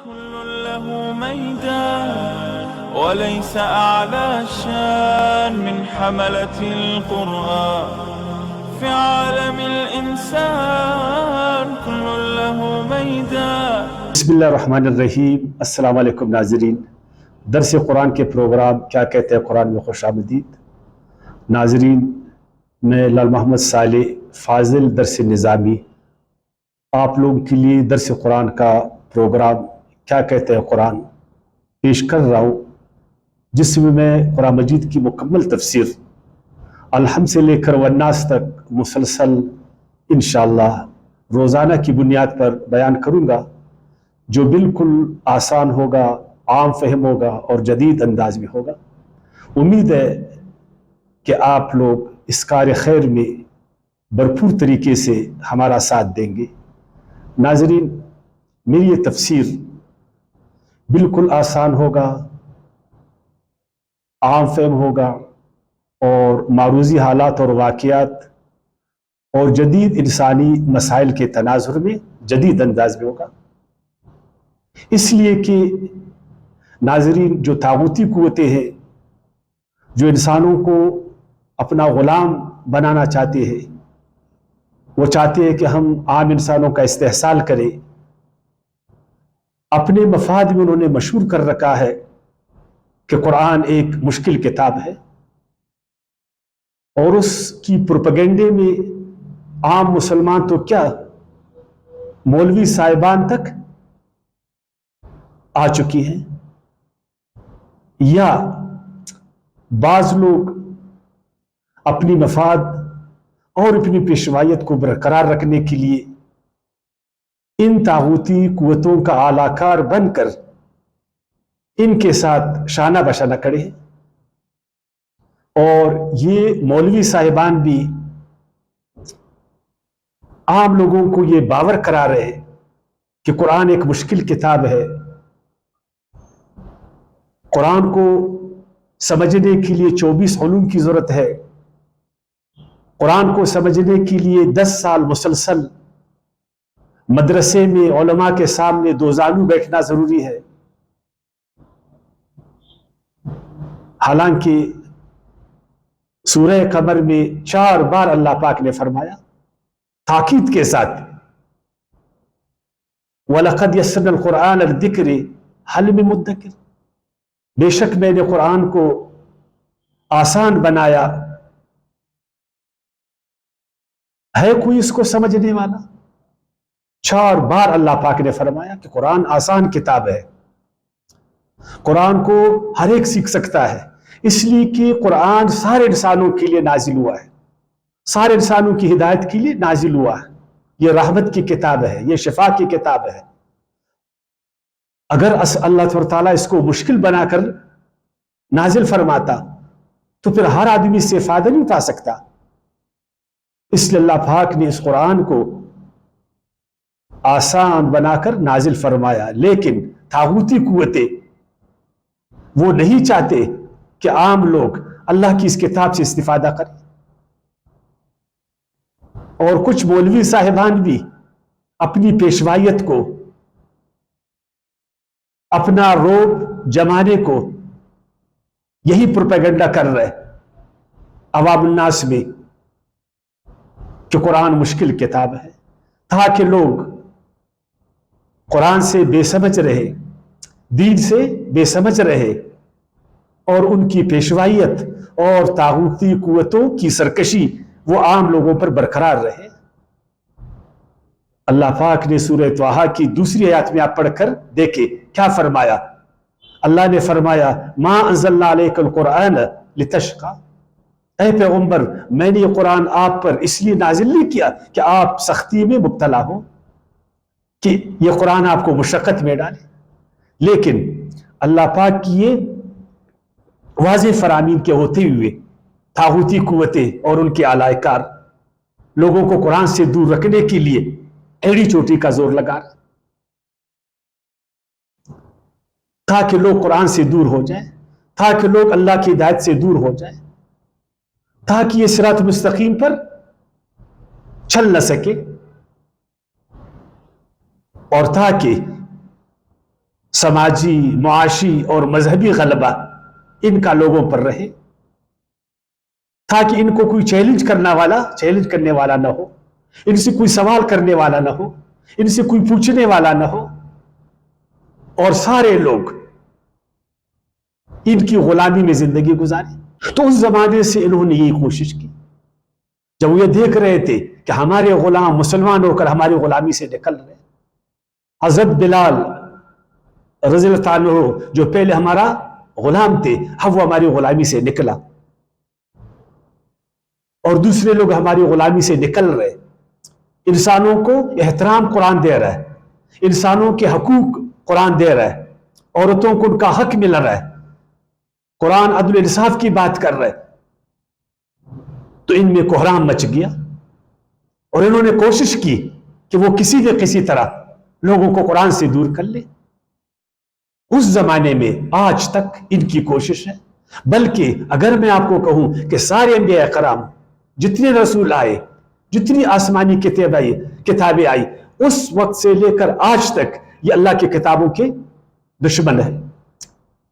كل له ميدان وليس أعلى شان من حملة القرآن في عالم الإنسان كل له ميدان. بسم اللہ الرحمن الرحیم. السلام علیکم ناظرین. درس قرآن کے پروگرام کیا کہتے ہیں قرآن میں خوش آمدید. ناظرین، میں لال محمد صالح فاضل درس نظامی آپ لوگوں کے لیے درس قرآن کا پروگرام کیا کہتے ہیں قرآن پیش کر رہا ہوں، جس میں قرآن مجید کی مکمل تفسیر الحمد سے لے کر والناس تک مسلسل انشاءاللہ روزانہ کی بنیاد پر بیان کروں گا، جو بالکل آسان ہوگا، عام فہم ہوگا اور جدید انداز میں ہوگا. امید ہے کہ آپ لوگ اس کار خیر میں بھرپور طریقے سے ہمارا ساتھ دیں گے. ناظرین، میری یہ تفسیر بالکل آسان ہوگا، عام فہم ہوگا اور معروضی حالات اور واقعات اور جدید انسانی مسائل کے تناظر میں جدید انداز میں ہوگا. اس لیے کہ ناظرین، جو طاغوتی قوتیں ہیں جو انسانوں کو اپنا غلام بنانا چاہتے ہیں، وہ چاہتے ہیں کہ ہم عام انسانوں کا استحصال کریں. اپنے مفاد میں انہوں نے مشہور کر رکھا ہے کہ قرآن ایک مشکل کتاب ہے، اور اس کی پروپیگنڈے میں عام مسلمان تو کیا مولوی صاحبان تک آ چکی ہیں، یا بعض لوگ اپنی مفاد اور اپنی پیشوائیت کو برقرار رکھنے کے لیے ان طاغوتی قوتوں کا اعلی کار بن کر ان کے ساتھ شانہ بشانہ کھڑے ہیں. اور یہ مولوی صاحبان بھی عام لوگوں کو یہ باور کرا رہے ہیں کہ قرآن ایک مشکل کتاب ہے. قرآن کو سمجھنے کے لیے 24 علوم کی ضرورت ہے. قرآن کو سمجھنے کے لیے 10 سال مسلسل مدرسے میں علماء کے سامنے دوزانو بیٹھنا ضروری ہے. حالانکہ سورہ قمر میں 4 بار اللہ پاک نے فرمایا تاکید کے ساتھ، وَلَقَدْ يَسَّرْنَا الْقُرْآنَ لِلذِّكْرِ هَلْ مِن مُدَّكِرٍ، بے شک میں نے قرآن کو آسان بنایا، ہے کوئی اس کو سمجھنے والا؟ 4 بار اللہ پاک نے فرمایا کہ قرآن آسان کتاب ہے، قرآن کو ہر ایک سیکھ سکتا ہے. اس لیے کہ قرآن سارے انسانوں کے لیے نازل ہوا ہے، سارے انسانوں کی ہدایت کے لیے نازل ہوا ہے. یہ رحمت کی کتاب ہے، یہ شفا کی کتاب ہے. اگر اللہ تعالیٰ اس کو مشکل بنا کر نازل فرماتا تو پھر ہر آدمی سے فائدہ نہیں اٹھا سکتا. اس لیے اللہ پاک نے اس قرآن کو آسان بنا کر نازل فرمایا. لیکن طاغوتی قوتیں وہ نہیں چاہتے کہ عام لوگ اللہ کی اس کتاب سے استفادہ کریں. اور کچھ مولوی صاحبان بھی اپنی پیشوائیت کو، اپنا روب جمانے کو یہی پروپیگنڈا کر رہے عوام الناس میں کہ قرآن مشکل کتاب ہے، تاکہ لوگ قرآن سے بے سمجھ رہے، دین سے بے سمجھ رہے، اور ان کی پیشوائیت اور طاغوتی قوتوں کی سرکشی وہ عام لوگوں پر برقرار رہے. اللہ پاک نے سورہ طٰہٰ کی دوسری آیات میں آپ پڑھ کر دیکھیں کیا فرمایا. اللہ نے فرمایا ما انزلنا علیک القرآن لتشقى، اے پیغمبر میں نے یہ قرآن آپ پر اس لیے نازل نہیں کیا کہ آپ سختی میں مبتلا ہو، کہ یہ قرآن آپ کو مشقت میں ڈالے. لیکن اللہ پاک کی یہ واضح فرامین کے ہوتے ہوئے طاغوتی قوتیں اور ان کے اعلی کار لوگوں کو قرآن سے دور رکھنے کے لیے ایڑی چوٹی کا زور لگا رہے تاکہ لوگ قرآن سے دور ہو جائیں، تاکہ لوگ اللہ کی ہدایت سے دور ہو جائیں، تاکہ یہ صراط مستقیم پر چل نہ سکے، اور تاکہ سماجی، معاشی اور مذہبی غلبہ ان کا لوگوں پر رہے، تاکہ ان کو کوئی چیلنج کرنے والا نہ ہو، ان سے کوئی سوال کرنے والا نہ ہو، ان سے کوئی پوچھنے والا نہ ہو، اور سارے لوگ ان کی غلامی میں زندگی گزارے۔ تو اس زمانے سے انہوں نے یہی کوشش کی، جب وہ یہ دیکھ رہے تھے کہ ہمارے غلام مسلمان ہو کر ہماری غلامی سے نکل رہے، حضرت بلال رضی اللہ عنہ جو پہلے ہمارا غلام تھے، اب وہ ہماری غلامی سے نکلا، اور دوسرے لوگ ہماری غلامی سے نکل رہے۔ انسانوں کو احترام قرآن دے رہا ہے، انسانوں کے حقوق قرآن دے رہا ہے، عورتوں کو ان کا حق مل رہا ہے، قرآن عدل انصاف کی بات کر رہا ہے۔ تو ان میں کوہرام مچ گیا، اور انہوں نے کوشش کی کہ وہ کسی نہ کسی طرح لوگوں کو قرآن سے دور کر لے۔ اس زمانے میں آج تک ان کی کوشش ہے، بلکہ اگر میں آپ کو کہوں کہ سارے انبیاء کرام، جتنے رسول آئے، جتنی آسمانی کتابیں آئی، اس وقت سے لے کر آج تک یہ اللہ کی کتابوں کے دشمن ہے،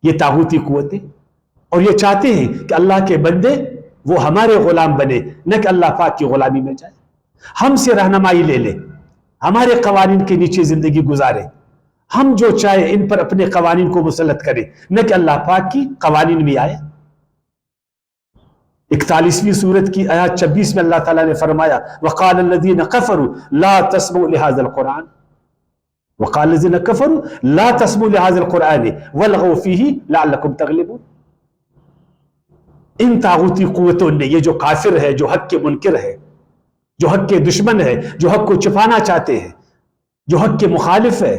یہ طاغوتی قوتیں، اور یہ چاہتے ہیں کہ اللہ کے بندے وہ ہمارے غلام بنے، نہ کہ اللہ پاک کی غلامی میں جائے، ہم سے رہنمائی لے لے، ہمارے قوانین کے نیچے زندگی گزارے، ہم جو چاہے ان پر اپنے قوانین کو مسلط کرے، نہ کہ اللہ پاک کی قوانین میں آئے۔ 41ویں سورت کی آیات 26 میں اللہ تعالیٰ نے فرمایا وَقَالَ الَّذِينَ كَفَرُوا لَا تَسْمَعُوا لِهَذَا الْقُرْآنِ وَقَالَ الَّذِينَ كَفَرُوا لَا تَسْمَعُوا لِهَذَا الْقُرْآنِ وَالْغَوْا فِيهِ لَعَلَّكُمْ تَغْلِبُونَ۔ ان طاغوتی قوتوں نے، یہ جو کافر ہے، جو حق کے منکر ہے، جو حق کے دشمن ہے، جو حق کو چھپانا چاہتے ہیں، جو حق کے مخالف ہے،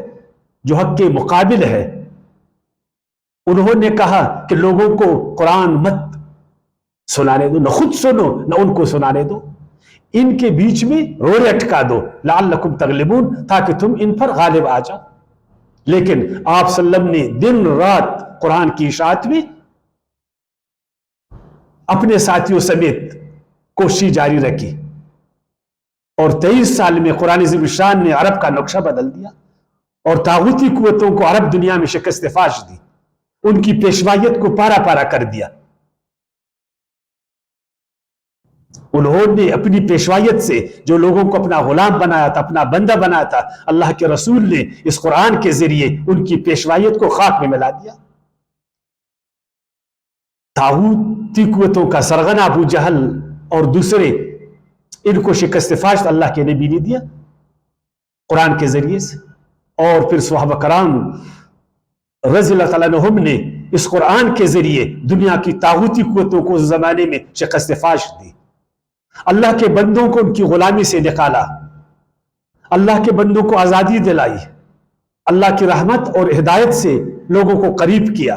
جو حق کے مقابل ہے، انہوں نے کہا کہ لوگوں کو قرآن مت سنانے دو، نہ خود سنو نہ ان کو سنانے دو، ان کے بیچ میں روڑے اٹکا دو، لعلکم تغلبون، تاکہ تم ان پر غالب آ جاؤ۔ لیکن آپ صلی اللہ علیہ وسلم نے دن رات قرآن کی اشاعت میں اپنے ساتھیوں سمیت کوشش جاری رکھی، اور 23 سال میں قرآن عظیم الشان نے عرب کا نقشہ بدل دیا، اور طاغوتی قوتوں کو عرب دنیا میں شکست فاش دی، ان کی پیشوائیت کو پارا پارا کر دیا۔ انہوں نے اپنی پیشوائیت سے جو لوگوں کو اپنا غلام بنایا تھا، اپنا بندہ بنایا تھا، اللہ کے رسول نے اس قرآن کے ذریعے ان کی پیشوائیت کو خاک میں ملا دیا۔ طاغوتی قوتوں کا سرغنہ ابو جہل اور دوسرے، ان کو شکست فاش اللہ کے نبی نے دیا قرآن کے ذریعے سے، اور پھر صحابہ کرام رضی اللہ تعالیٰ عنہم نے اس قرآن کے ذریعے دنیا کی طاغوتی قوتوں کو اس زمانے میں شکست فاش دی، اللہ کے بندوں کو ان کی غلامی سے نکالا، اللہ کے بندوں کو آزادی دلائی، اللہ کی رحمت اور ہدایت سے لوگوں کو قریب کیا،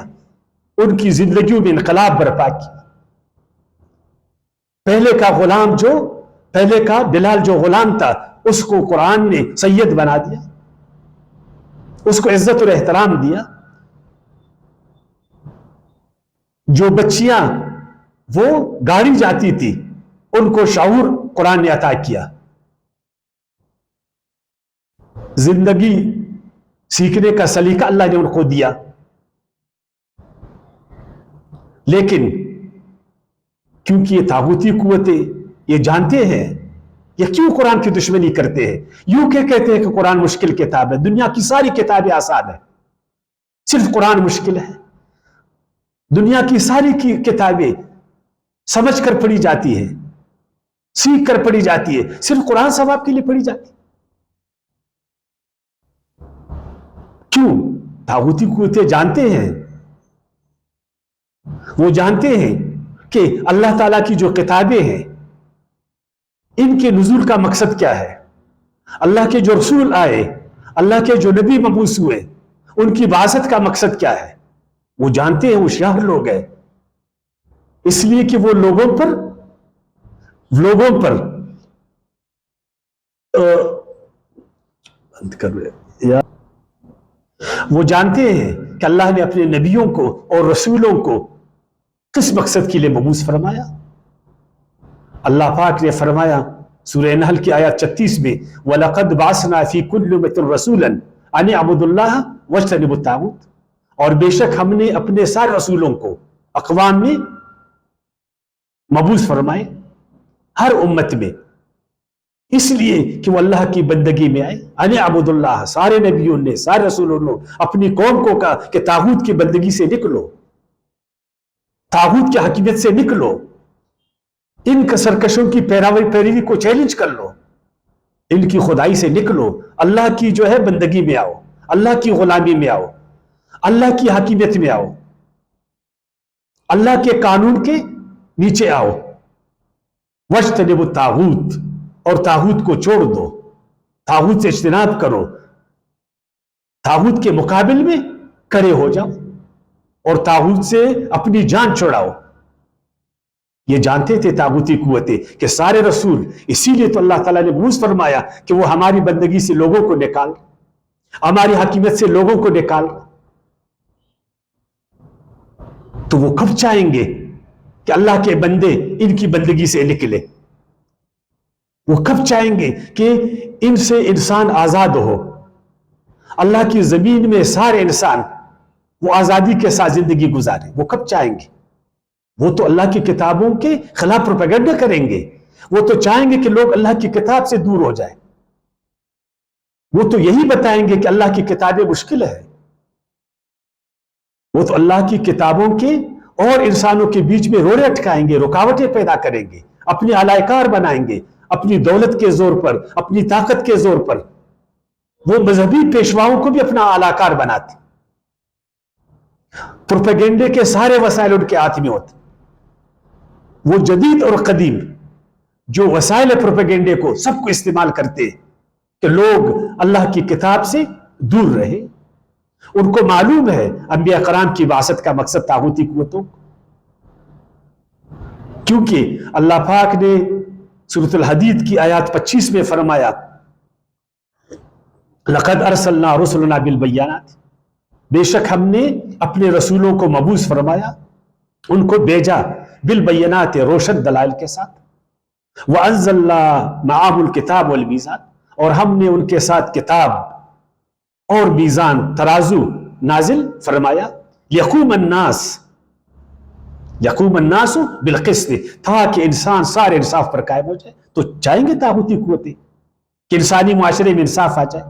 ان کی زندگیوں میں انقلاب برپا کیا۔ پہلے کا بلال جو غلام تھا، اس کو قرآن نے سید بنا دیا، اس کو عزت اور احترام دیا۔ جو بچیاں وہ گاڑی جاتی تھی، ان کو شعور قرآن نے عطا کیا، زندگی سیکھنے کا سلیقہ اللہ نے ان کو دیا۔ لیکن کیونکہ یہ طاغوتی قوتیں یہ جانتے ہیں یہ کیوں قرآن کی دشمنی کرتے ہیں، یوں کہ کہتے ہیں کہ قرآن مشکل کتاب ہے، دنیا کی ساری کتابیں آسان ہیں، صرف قرآن مشکل ہے۔ دنیا کی ساری کی کتابیں سمجھ کر پڑھی جاتی ہے، سیکھ کر پڑھی جاتی ہے، صرف قرآن ثواب کے لیے پڑھی جاتی ہے۔ کیوں؟ طاغوتی قوتیں جانتے ہیں، وہ جانتے ہیں کہ اللہ تعالیٰ کی جو کتابیں ہیں ان کے نزول کا مقصد کیا ہے، اللہ کے جو رسول آئے، اللہ کے جو نبی مبعوث ہوئے، ان کی بعثت کا مقصد کیا ہے، وہ جانتے ہیں، وہ ہوشیار لوگ ہیں، اس لیے کہ وہ لوگوں پر وہ جانتے ہیں کہ اللہ نے اپنے نبیوں کو اور رسولوں کو کس مقصد کے لیے مبعوث فرمایا۔ اللہ پاک نے فرمایا سورہ نحل کی آیات 36 میں وَلَقَدْ بَعَثْنَا فِي كُلِّ أُمَّةٍ رَسُولًا أَنِ اعْبُدُوا اللَّهَ وَاجْتَنِبُوا الطَّاغُوتَ، اور بے شک ہم نے اپنے سارے رسولوں کو اقوام میں مبعوث فرمائے، ہر امت میں، اس لیے کہ وہ اللہ کی بندگی میں آئے۔ ان اعبدوا اللہ، سارے نبیوں نے، سارے رسولوں نے اپنی قوم کو کہا کہ طاغوت کی بندگی سے نکلو، طاغوت کی حکیمیت سے نکلو، ان سرکشوں کی پیروی کو چیلنج کر لو، ان کی خدائی سے نکلو، اللہ کی جو ہے بندگی میں آؤ، اللہ کی غلامی میں آؤ، اللہ کی حکیمیت میں آؤ، اللہ کے قانون کے نیچے آؤ۔ وَاجْتَنِبُوا الطَّاغُوتَ، اور طاغوت کو چھوڑ دو، طاغوت سے اجتناب کرو، طاغوت کے مقابل میں کھڑے ہو جاؤ اور طاغوت سے اپنی جان چھڑاؤ۔ یہ جانتے تھے طاغوتی قوتیں کہ سارے رسول، اسی لیے تو اللہ تعالیٰ نے مبعوث فرمایا کہ وہ ہماری بندگی سے لوگوں کو نکال، ہماری حکیمت سے لوگوں کو نکال۔ تو وہ کب چاہیں گے کہ اللہ کے بندے ان کی بندگی سے نکلے؟ وہ کب چاہیں گے کہ ان سے انسان آزاد ہو؟ اللہ کی زمین میں سارے انسان وہ آزادی کے ساتھ زندگی گزارے، وہ کب چاہیں گے؟ وہ تو اللہ کی کتابوں کے خلاف پروپیگنڈا کریں گے، وہ تو چاہیں گے کہ لوگ اللہ کی کتاب سے دور ہو جائیں، وہ تو یہی بتائیں گے کہ اللہ کی کتابیں مشکل ہے، وہ تو اللہ کی کتابوں کے اور انسانوں کے بیچ میں روڑے اٹکائیں گے، رکاوٹیں پیدا کریں گے، اپنے اعلی کار بنائیں گے، اپنی دولت کے زور پر، اپنی طاقت کے زور پر۔ وہ مذہبی پیشواؤں کو بھی اپنا اعلی کار بناتے، پروپیگنڈے کے سارے وسائل ان کے ہاتھ میں ہوتے۔ وہ جدید اور قدیم جو وسائل پروپیگنڈے کو سب کو استعمال کرتے کہ لوگ اللہ کی کتاب سے دور رہے۔ ان کو معلوم ہے انبیاء کرام کی بعثت کا مقصد طاغوتی قوتوں، کیونکہ اللہ پاک نے سورۃ الحدید کی آیات 25 میں فرمایا لقد ارسلنا رسلنا بالبینات، بے شک ہم نے اپنے رسولوں کو مبعوث فرمایا، ان کو بھیجا بالبینات، روشن دلائل کے ساتھ، وانزلنا معهم الکتاب والمیزان، اور ہم نے ان کے ساتھ کتاب اور میزان، ترازو نازل فرمایا، یقوم الناس بالقسط، تاکہ انسان سارے انصاف پر قائم ہو جائے۔ تو چاہیں گے طاغوتی قوتیں کہ انسانی معاشرے میں انصاف آ جائے،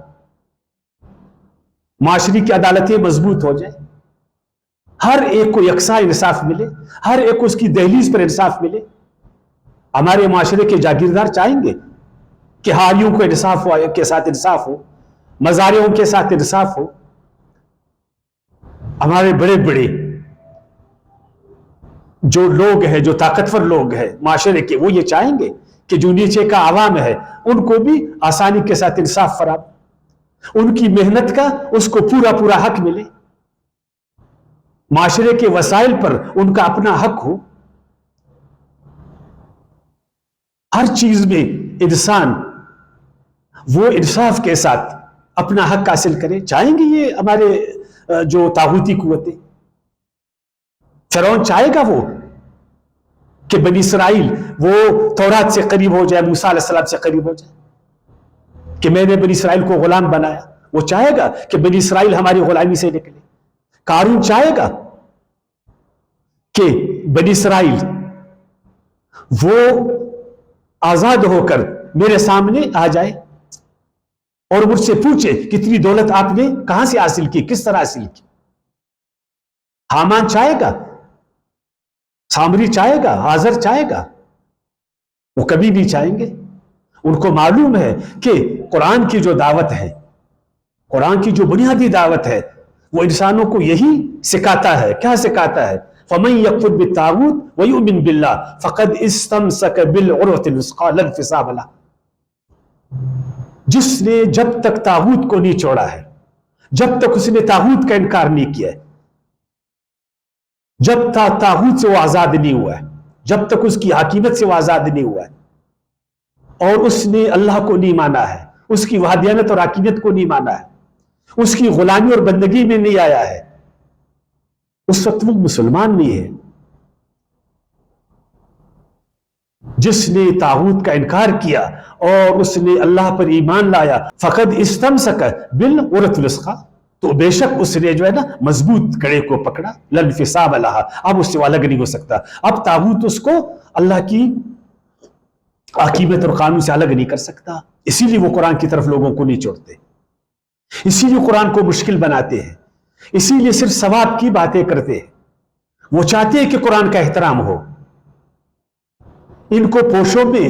معاشرے کی عدالتیں مضبوط ہو جائیں، ہر ایک کو یکساں انصاف ملے، ہر ایک کو اس کی دہلیز پر انصاف ملے۔ ہمارے معاشرے کے جاگیردار چاہیں گے کہ حاریوں کو انصاف ہو، کے ساتھ انصاف ہو، مزارعوں کے ساتھ انصاف ہو۔ ہمارے بڑے بڑے جو لوگ ہیں، جو طاقتور لوگ ہیں معاشرے کے، وہ یہ چاہیں گے کہ جو نیچے کا عوام ہے ان کو بھی آسانی کے ساتھ انصاف فراہم، ان کی محنت کا اس کو پورا حق ملے، معاشرے کے وسائل پر ان کا اپنا حق ہو۔ ہر چیز میں انسان وہ انصاف کے ساتھ اپنا حق حاصل کرے۔ چاہیں گے یہ ہمارے جو طاغوتی قوتیں؟ فرعون چاہے گا وہ کہ بنی اسرائیل وہ تورات سے قریب ہو جائے، موسیٰ علیہ السلام سے قریب ہو جائے، کہ میں نے بنی اسرائیل کو غلام بنایا؟ وہ چاہے گا کہ بنی اسرائیل ہماری غلامی سے نکلے؟ قارون چاہے گا کہ بنی اسرائیل وہ آزاد ہو کر میرے سامنے آ جائے اور مجھ سے پوچھے کتنی دولت آپ نے کہاں سے حاصل کی، کس طرح حاصل کی؟ حامان چاہے گا، سامری چاہے گا، حاضر چاہے گا؟ وہ کبھی نہیں چاہیں گے۔ ان کو معلوم ہے کہ قرآن کی جو دعوت ہے، قرآن کی جو بنیادی دعوت ہے، وہ انسانوں کو یہی سکھاتا ہے۔ کیا سکھاتا ہے؟ فَمَن يَكْفُرْ بِالطَّاغُوتِ وَيُؤْمِنْ بِاللَّهِ فَقَدْ اسْتَمْسَكَ بِالْعُرْوَةِ الْوُثْقَىٰ لَا انفِصَامَ لَهَا، جس نے جب تک طاغوت کو نہیں چھوڑا ہے، جب تک اس نے طاغوت کا انکار نہیں کیا ہے، جب تک طاغوت سے وہ آزاد نہیں ہوا ہے، جب تک اس کی حاکمیت سے وہ آزاد نہیں ہوا ہے، اور اس نے اللہ کو نہیں مانا ہے، اس کی وحدانیت اور حاکمیت کو نہیں مانا ہے، اس کی غلامی اور بندگی میں نہیں آیا ہے، اس وقت وہ مسلمان نہیں ہے۔ جس نے طاغوت کا انکار کیا اور اس نے اللہ پر ایمان لایا، فقد استمسک بالعروۃ الوثقیٰ، تو بے شک اس نے جو ہے نا مضبوط کڑے کو پکڑا، لن فصام لہا، اب اس سے وہ الگ نہیں ہو سکتا. اب طاغوت اس کو اللہ کی عاقبت اور قانون سے الگ نہیں کر سکتا. اسی لیے وہ قرآن کی طرف لوگوں کو نہیں چھوڑتے، اسی لیے قرآن کو مشکل بناتے ہیں، اسی لیے صرف ثواب کی باتیں کرتے ہیں. وہ چاہتے ہیں کہ قرآن کا احترام ہو، ان کو پوشوں میں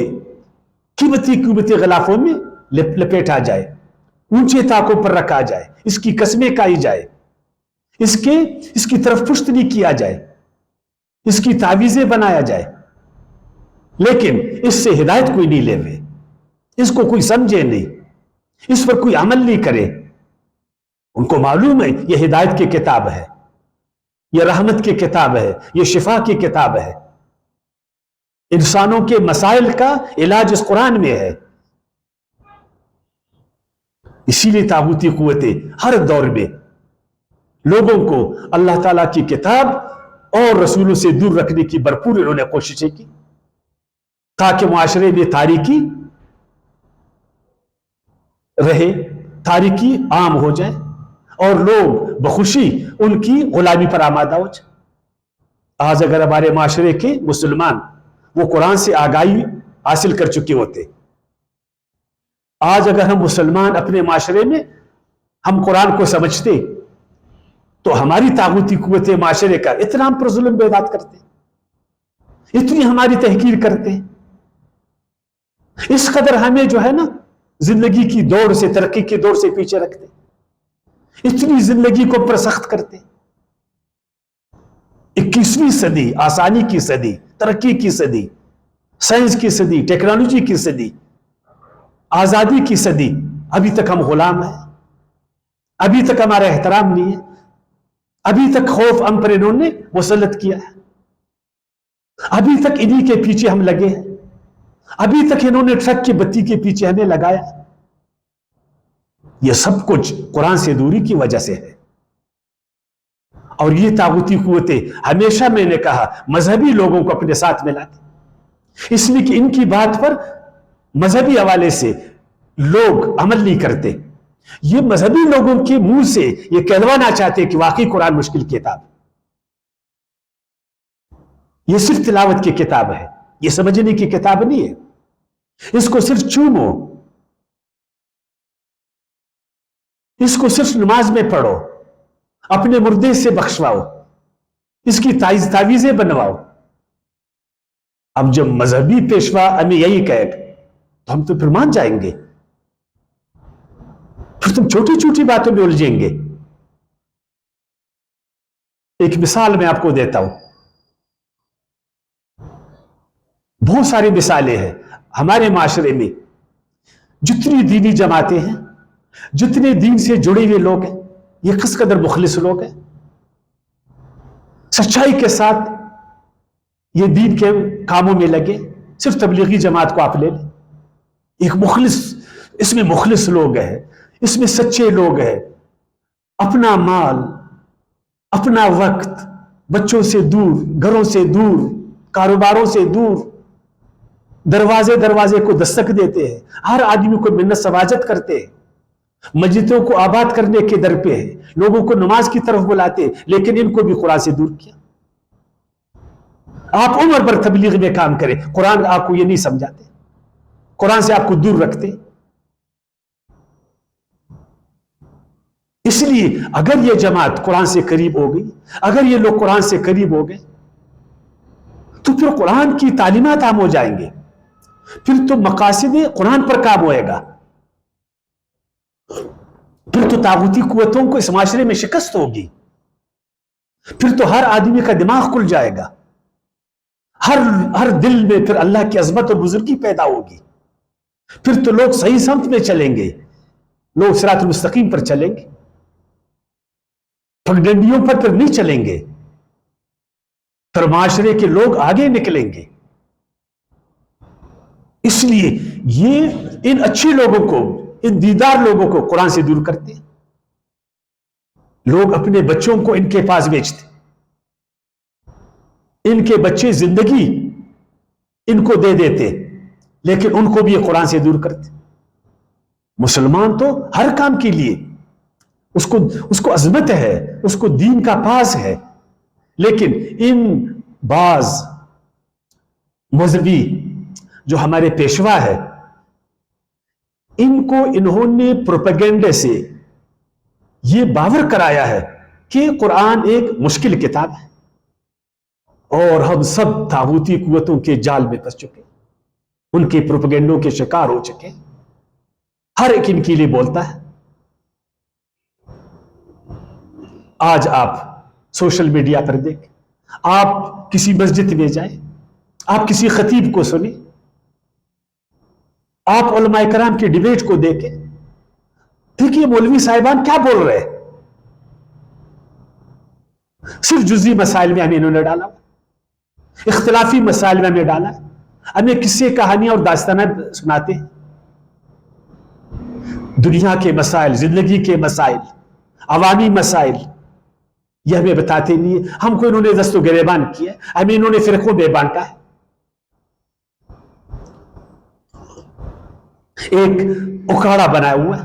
قیمتی غلافوں میں لپیٹا جائے، اونچے طاقوں پر رکھا جائے، اس کی قسمیں کھائی جائے، اس کی طرف پشت نہیں کیا جائے، اس کی تعویذیں بنایا جائے، لیکن اس سے ہدایت کوئی نہیں لے ہوئے، اس کو کوئی سمجھے نہیں، اس پر کوئی عمل نہیں کرے. ان کو معلوم ہے یہ ہدایت کی کتاب ہے، یہ رحمت کی کتاب ہے، یہ شفا کی کتاب ہے، انسانوں کے مسائل کا علاج اس قرآن میں ہے. اسی لیے طاغوتی قوتیں ہر دور میں لوگوں کو اللہ تعالیٰ کی کتاب اور رسولوں سے دور رکھنے کی بھرپور انہوں نے کوششیں کی، تاکہ معاشرے میں تاریکی رہے، تاریکی عام ہو جائے اور لوگ بخوشی ان کی غلامی پر آمادہ ہو جائے. آج اگر ہمارے معاشرے کے مسلمان وہ قرآن سے آگاہی حاصل کر چکے ہوتے، آج اگر ہم مسلمان اپنے معاشرے میں ہم قرآن کو سمجھتے تو ہماری طاغوتی قوت معاشرے کا اتنا ہم پر ظلم بیداد کرتے، اتنی ہماری تحقیر کرتے، اس قدر ہمیں جو ہے نا زندگی کی دوڑ سے، ترقی کی دوڑ سے پیچھے رکھتے، اتنی زندگی کو پر سخت کرتے. 21ویں صدی، آسانی کی صدی، ترقی کی صدی، سائنس کی صدی، ٹیکنالوجی کی صدی، آزادی کی صدی، ابھی تک ہم غلام ہیں، ابھی تک ہمارا احترام نہیں ہے، ابھی تک خوف ہم پر انہوں نے مسلط کیا ہے، ابھی تک انہی کے پیچھے ہم لگے ہیں، ابھی تک انہوں نے ٹرک کی بتی کے پیچھے ہمیں لگایا. یہ سب کچھ قرآن سے دوری کی وجہ سے ہے. اور یہ طاغوتی قوتیں ہمیشہ میں نے کہا مذہبی لوگوں کو اپنے ساتھ ملاتے، اس لیے کہ ان کی بات پر مذہبی حوالے سے لوگ عمل نہیں کرتے. یہ مذہبی لوگوں کے منہ سے یہ کہلوانا چاہتے کہ واقعی قرآن مشکل کتاب، یہ صرف تلاوت کی کتاب ہے، یہ سمجھنے کی کتاب نہیں ہے، اس کو صرف چومو، اس کو صرف نماز میں پڑھو، اپنے مردے سے بخشواؤ، اس کی تعویذیں بنواؤ. اب جب مذہبی پیشوا ہمیں یہی کہے تو ہم تو پھر مان جائیں گے، پھر تم چھوٹی چھوٹی باتوں میں الجھیں گے. ایک مثال میں آپ کو دیتا ہوں، بہت ساری مثالیں ہیں ہمارے معاشرے میں. جتنی دینی جماعتیں ہیں، جتنے دین سے جڑے ہوئے لوگ ہیں، یہ کس قدر مخلص لوگ ہیں، سچائی کے ساتھ یہ دین کے کاموں میں لگے. صرف تبلیغی جماعت کو آپ لے لیں، ایک مخلص، اس میں مخلص لوگ ہیں، اس میں سچے لوگ ہیں، اپنا مال، اپنا وقت بچوں سے دور، گھروں سے دور، کاروباروں سے دور، دروازے دروازے کو دستک دیتے ہیں، ہر آدمی کو منت سواجت کرتے ہیں، مسجدوں کو آباد کرنے کے در پہ ہے، لوگوں کو نماز کی طرف بلاتے، لیکن ان کو بھی قرآن سے دور کیا. آپ عمر بھر تبلیغ میں کام کریں، قرآن آپ کو یہ نہیں سمجھاتے، قرآن سے آپ کو دور رکھتے. اس لیے اگر یہ جماعت قرآن سے قریب ہو گئی، اگر یہ لوگ قرآن سے قریب ہو گئے تو پھر قرآن کی تعلیمات عام ہو جائیں گے، پھر تو مقاصد قرآن پر کام ہوئے گا، پھر تو طاغوتی قوتوں کو اس معاشرے میں شکست ہوگی، پھر تو ہر آدمی کا دماغ کھل جائے گا، ہر دل میں پھر اللہ کی عظمت اور بزرگی پیدا ہوگی، پھر تو لوگ صحیح سمت میں چلیں گے، لوگ صراط المستقیم پر چلیں گے، پگڈنڈیوں پر پھر نہیں چلیں گے، پھر معاشرے کے لوگ آگے نکلیں گے. اس لیے یہ ان اچھے لوگوں کو، ان دیدار لوگوں کو قرآن سے دور کرتے ہیں. لوگ اپنے بچوں کو ان کے پاس بیچتے، ان کے بچے زندگی ان کو دے دیتے، لیکن ان کو بھی یہ قرآن سے دور کرتے. مسلمان تو ہر کام کے لیے اس کو عظمت ہے، اس کو دین کا پاس ہے، لیکن ان بعض مذہبی جو ہمارے پیشوا ہے، ان کو انہوں نے پروپیگنڈے سے یہ باور کرایا ہے کہ قرآن ایک مشکل کتاب ہے، اور ہم سب طاغوتی قوتوں کے جال میں پھنس چکے، ان کے پروپیگنڈوں کے شکار ہو چکے، ہر ایک ان کے لیے بولتا ہے۔ آج آپ سوشل میڈیا پر دیکھ، آپ کسی مسجد میں جائیں، آپ کسی خطیب کو سنیں، آپ علماء کرام کی ڈیبیٹ کو دیکھیں، دیکھیے مولوی صاحبان کیا بول رہے ہیں۔ صرف جزئی مسائل میں ہمیں انہوں نے ڈالا، اختلافی مسائل میں ہمیں ڈالا، ہمیں قصے کہانیاں اور داستانیں سناتے ہیں۔ دنیا کے مسائل، زندگی کے مسائل، عوامی مسائل یہ ہمیں بتاتے نہیں ہیں۔ ہم کو انہوں نے دست و گریبان کیا، ہمیں انہوں نے فرقوں میں بانٹا ہے۔ ایک اکھاڑا بنایا ہوا ہے،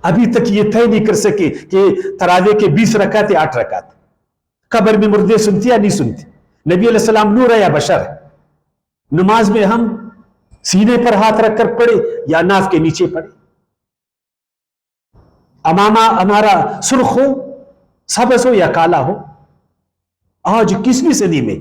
ابھی تک یہ طے نہیں کر سکے کہ تراویح کے 20 رکعت یا 8 رکعت، قبر میں مردے سنتی یا نہیں سنتی، نبی علیہ السلام نور ہے یا بشر ہے، نماز میں ہم سینے پر ہاتھ رکھ کر پڑھے یا ناف کے نیچے پڑھے، امامہ ہمارا سرخ ہو، سبز ہو یا کالا ہو۔ آج 21ویں صدی میں